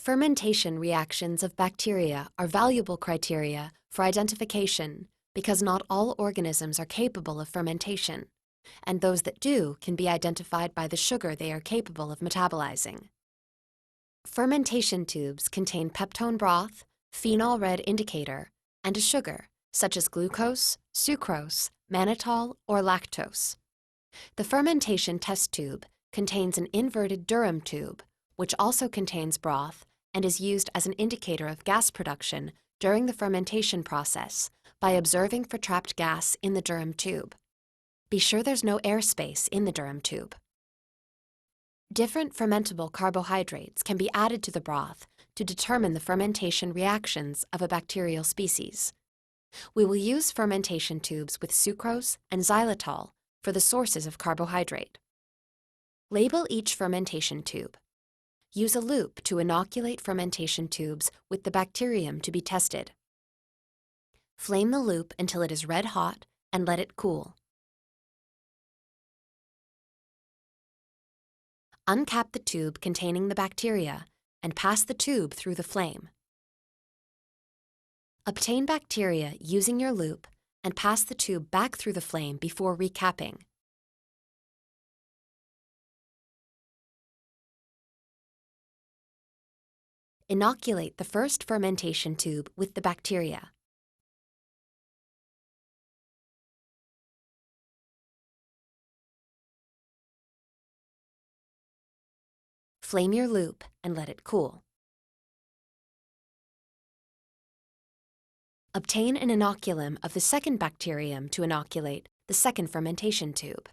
Fermentation reactions of bacteria are valuable criteria for identification because not all organisms are capable of fermentation, and those that do can be identified by the sugar they are capable of metabolizing. Fermentation tubes contain peptone broth, phenol red indicator, and a sugar, such as glucose, sucrose, mannitol, or lactose. The fermentation test tube contains an inverted Durham tube, which also contains broth and is used as an indicator of gas production during the fermentation process by observing for trapped gas in the Durham tube. Be sure there's no airspace in the Durham tube. Different fermentable carbohydrates can be added to the broth to determine the fermentation reactions of a bacterial species. We will use fermentation tubes with sucrose and xylitol for the sources of carbohydrate. Label each fermentation tube. Use a loop to inoculate fermentation tubes with the bacterium to be tested. Flame the loop until it is red hot and let it cool. Uncap the tube containing the bacteria and pass the tube through the flame. Obtain bacteria using your loop and pass the tube back through the flame before recapping. Inoculate the first fermentation tube with the bacteria. Flame your loop and let it cool. Obtain an inoculum of the second bacterium to inoculate the second fermentation tube.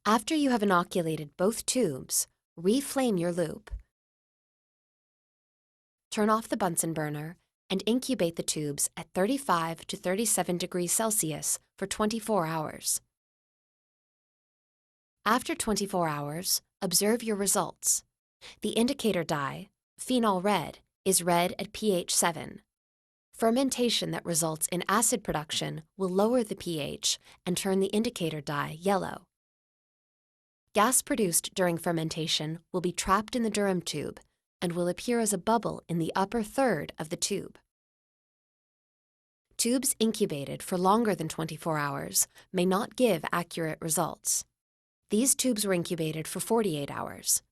After you have inoculated both tubes, reflame your loop. Turn off the Bunsen burner and incubate the tubes at 35 to 37 degrees Celsius for 24 hours. After 24 hours, observe your results. The indicator dye, phenol red, is red at pH 7. Fermentation that results in acid production will lower the pH and turn the indicator dye yellow. Gas produced during fermentation will be trapped in the Durham tube and will appear as a bubble in the upper third of the tube. Tubes incubated for longer than 24 hours may not give accurate results. These tubes were incubated for 48 hours.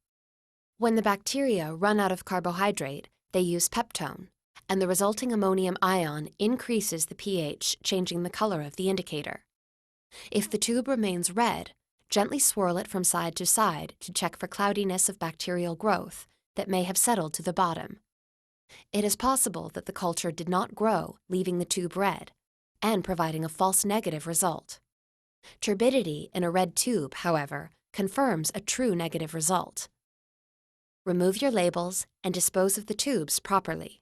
When the bacteria run out of carbohydrate, they use peptone, and the resulting ammonium ion increases the pH, changing the color of the indicator. If the tube remains red, gently swirl it from side to side to check for cloudiness of bacterial growth that may have settled to the bottom. It is possible that the culture did not grow, leaving the tube red, and providing a false negative result. Turbidity in a red tube, however, confirms a true negative result. Remove your labels and dispose of the tubes properly.